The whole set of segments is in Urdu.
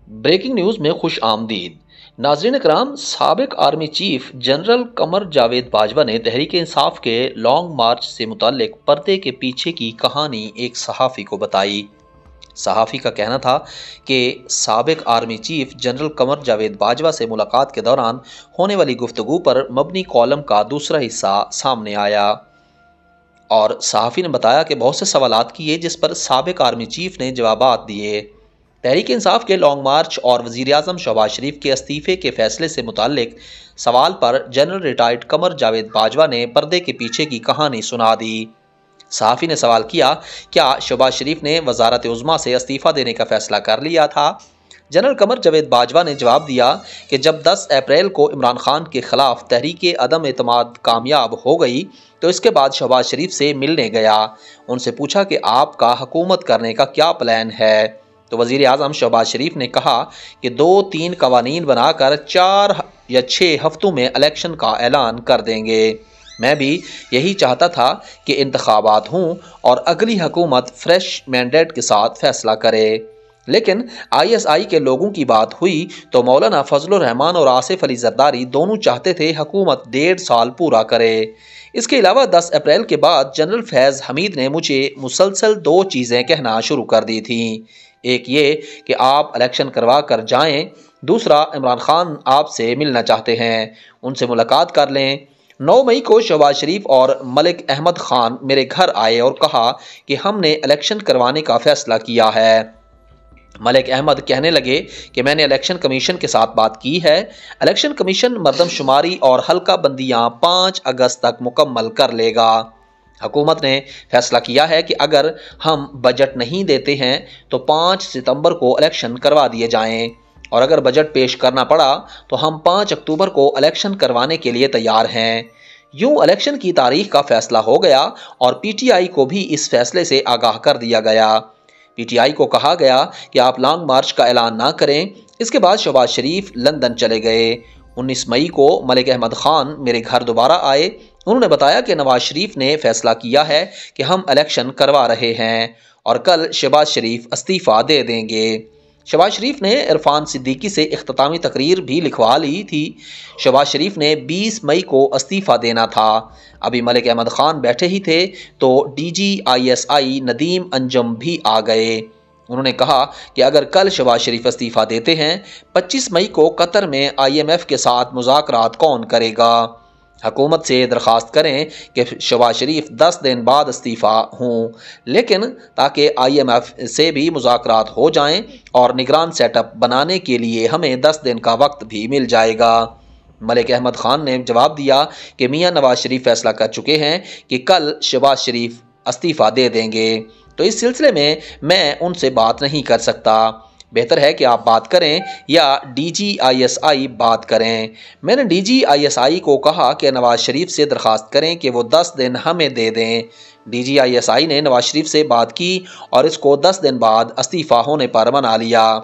بریکنگ نیوز میں خوش آمدید ناظرین اکرام، سابق army chief general Qamar Javed Bajwa نے تحریک انصاف کے لانگ مارچ سے متعلق پردے کے پیچھے کی کہانی ایک صحافی کو بتائی۔ صحافی کا کہنا تھا کہ سابق army chief general Qamar Javed Bajwa سے ملاقات کے دوران ہونے والی گفتگو پر مبنی کالم کا دوسرا حصہ سامنے آیا، اور صحافی نے بتایا کہ بہت سے سوالات کیے جس پر سابق آرمی چیف نے جوابات دیے۔ تحریک انصاف کے لانگ مارچ اور وزیراعظم شہباز شریف کے استعفے کے فیصلے سے متعلق سوال پر جنرل ریٹائرڈ قمر جاوید باجوہ نے پردے کے پیچھے کی کہانی سنا دی۔ صحافی نے سوال کیا، کیا شہباز شریف نے وزارت عظمیٰ سے استعفیٰ دینے کا فیصلہ کر لیا تھا؟ جنرل قمر جاوید باجوہ نے جواب دیا کہ جب 10 اپریل کو عمران خان کے خلاف تحریک عدم اعتماد کامیاب ہو گئی تو اس کے بعد شہباز شریف سے ملنے گیا، ان سے پوچھا کہ آپ کا حکومت کرنے کا کیا پلان ہے؟ تو وزیر اعظم شہباز شریف نے کہا کہ 2-3 قوانین بنا کر 4 یا 6 ہفتوں میں الیکشن کا اعلان کر دیں گے۔ میں بھی یہی چاہتا تھا کہ انتخابات ہوں اور اگلی حکومت فریش مینڈیٹ کے ساتھ فیصلہ کرے، لیکن ISI کے لوگوں کی بات ہوئی تو مولانا فضل الرحمان اور آصف علی زرداری دونوں چاہتے تھے حکومت 1.5 سال پورا کرے۔ اس کے علاوہ 10 اپریل کے بعد جنرل فیض حمید نے مجھے مسلسل 2 چیزیں کہنا شروع کر دی تھیں، ایک یہ کہ آپ الیکشن کروا کر جائیں، دوسرا عمران خان آپ سے ملنا چاہتے ہیں، ان سے ملاقات کر لیں۔ 9 مئی کو شہباز شریف اور ملک احمد خان میرے گھر آئے اور کہا کہ ہم نے الیکشن کروانے کا فیصلہ کیا ہے۔ ملک احمد کہنے لگے کہ میں نے الیکشن کمیشن کے ساتھ بات کی ہے، الیکشن کمیشن مردم شماری اور حلقہ بندیاں 5 اگست تک مکمل کر لے گا۔ حکومت نے فیصلہ کیا ہے کہ اگر ہم بجٹ نہیں دیتے ہیں تو 5 ستمبر کو الیکشن کروا دیے جائیں، اور اگر بجٹ پیش کرنا پڑا تو ہم 5 اکتوبر کو الیکشن کروانے کے لیے تیار ہیں۔ یوں الیکشن کی تاریخ کا فیصلہ ہو گیا اور PTI کو بھی اس فیصلے سے آگاہ کر دیا گیا۔ PTI کو کہا گیا کہ آپ لانگ مارچ کا اعلان نہ کریں۔ اس کے بعد شہباز شریف لندن چلے گئے۔ 19 مئی کو ملک احمد خان میرے گھر دوبارہ آئے، انہوں نے بتایا کہ نواز شریف نے فیصلہ کیا ہے کہ ہم الیکشن کروا رہے ہیں اور کل شہباز شریف استعفیٰ دے دیں گے۔ شہباز شریف نے عرفان صدیقی سے اختتامی تقریر بھی لکھوا لی تھی۔ شہباز شریف نے 20 مئی کو استعفیٰ دینا تھا۔ ابھی ملک احمد خان بیٹھے ہی تھے تو DG ISI ندیم انجم بھی آ گئے۔ انہوں نے کہا کہ اگر کل شہباز شریف استعفیٰ دیتے ہیں، 25 مئی کو قطر میں IMF کے ساتھ مذاکرات کون کرے گا؟ حکومت سے درخواست کریں کہ شہباز شریف 10 دن بعد استعفیٰ ہوں، لیکن تاکہ IMF سے بھی مذاکرات ہو جائیں اور نگران سیٹ اپ بنانے کے لیے ہمیں 10 دن کا وقت بھی مل جائے گا۔ ملک احمد خان نے جواب دیا کہ میاں نواز شریف فیصلہ کر چکے ہیں کہ کل شہباز شریف استعفیٰ دے دیں گے، تو اس سلسلے میں ان سے بات نہیں کر سکتا، بہتر ہے کہ آپ بات کریں یا DG ISI بات کریں۔ میں نے DG ISI کو کہا کہ نواز شریف سے درخواست کریں کہ وہ 10 دن ہمیں دے دیں۔ DG ISI نے نواز شریف سے بات کی اور اس کو 10 دن بعد استعفیٰ ہونے پر منا لیا۔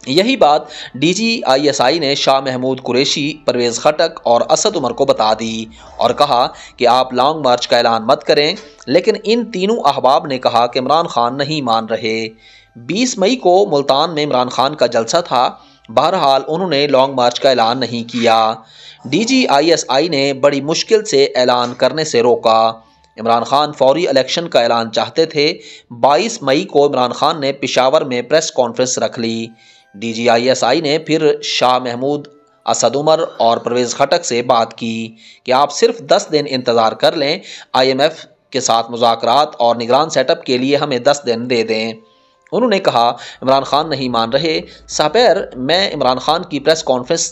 یہی بات DG ISI نے شاہ محمود قریشی، پرویز خٹک اور اسد عمر کو بتا دی اور کہا کہ آپ لانگ مارچ کا اعلان مت کریں، لیکن ان تینوں احباب نے کہا کہ عمران خان نہیں مان رہے۔ 20 مئی کو ملتان میں عمران خان کا جلسہ تھا، بہرحال انہوں نے لانگ مارچ کا اعلان نہیں کیا۔ DG ISI نے بڑی مشکل سے اعلان کرنے سے روکا۔ عمران خان فوری الیکشن کا اعلان چاہتے تھے۔ 22 مئی کو عمران خان نے پشاور میں پریس کانفرنس رکھ لی۔ DG ISI نے پھر شاہ محمود، اسد عمر اور پرویز خٹک سے بات کی کہ آپ صرف 10 دن انتظار کر لیں، IMF کے ساتھ مذاکرات اور نگران سیٹ اپ کے لیے ہمیں 10 دن دے دیں۔ انہوں نے کہا عمران خان نہیں مان رہے۔ سپیر میں عمران خان کی پریس کانفرنس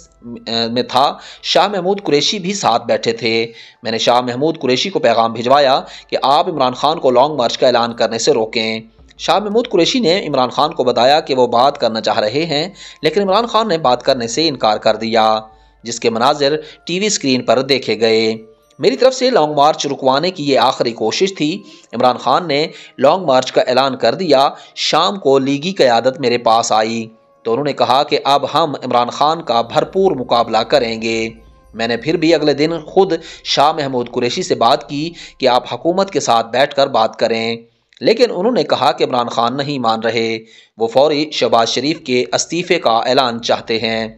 میں تھا، شاہ محمود قریشی بھی ساتھ بیٹھے تھے۔ میں نے شاہ محمود قریشی کو پیغام بھجوایا کہ آپ عمران خان کو لانگ مارچ کا اعلان کرنے سے روکیں۔ شاہ محمود قریشی نے عمران خان کو بتایا کہ وہ بات کرنا چاہ رہے ہیں، لیکن عمران خان نے بات کرنے سے انکار کر دیا، جس کے مناظر TV اسکرین پر دیکھے گئے۔ میری طرف سے لانگ مارچ رکوانے کی یہ آخری کوشش تھی۔ عمران خان نے لانگ مارچ کا اعلان کر دیا۔ شام کو لیگی قیادت میرے پاس آئی تو انہوں نے کہا کہ اب ہم عمران خان کا بھرپور مقابلہ کریں گے۔ میں نے پھر بھی اگلے دن خود شاہ محمود قریشی سے بات کی کہ آپ حکومت کے ساتھ بیٹھ کر بات کریں، لیکن انہوں نے کہا کہ عمران خان نہیں مان رہے، وہ فوری شہباز شریف کے استعفے کا اعلان چاہتے ہیں۔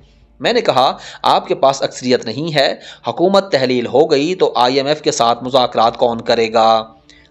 میں نے کہا آپ کے پاس اکثریت نہیں ہے، حکومت تحلیل ہو گئی تو IMF کے ساتھ مذاکرات کون کرے گا؟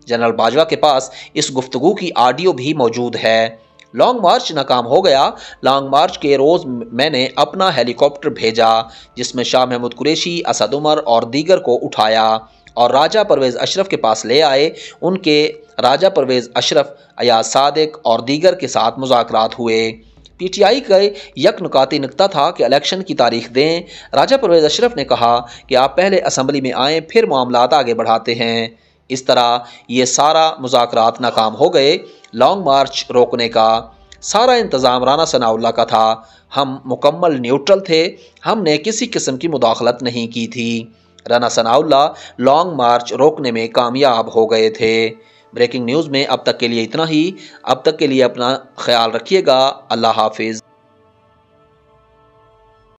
جنرل باجوہ کے پاس اس گفتگو کی آڈیو بھی موجود ہے۔ لانگ مارچ ناکام ہو گیا۔ لانگ مارچ کے روز میں نے اپنا ہیلی کاپٹر بھیجا جس میں شاہ محمود قریشی، اسد عمر اور دیگر کو اٹھایا اور راجہ پرویز اشرف کے پاس لے آئے۔ ان کے راجہ پرویز اشرف، ایاز صادق اور دیگر کے ساتھ مذاکرات ہوئے۔ PTI کا یک نکاتی نکتہ تھا کہ الیکشن کی تاریخ دیں۔ راجہ پرویز اشرف نے کہا کہ آپ پہلے اسمبلی میں آئیں پھر معاملات آگے بڑھاتے ہیں۔ اس طرح یہ سارا مذاکرات ناکام ہو گئے۔ لانگ مارچ روکنے کا سارا انتظام رانا ثناءاللہ کا تھا۔ ہم مکمل نیوٹرل تھے، ہم نے کسی قسم کی مداخلت نہیں کی تھی۔ رانا ثناءاللہ لانگ مارچ روکنے میں کامیاب ہو گئے تھے۔ بریکنگ نیوز میں اب تک کے لیے اتنا ہی۔ اب تک کے لیے اپنا خیال رکھیے گا۔ اللہ حافظ۔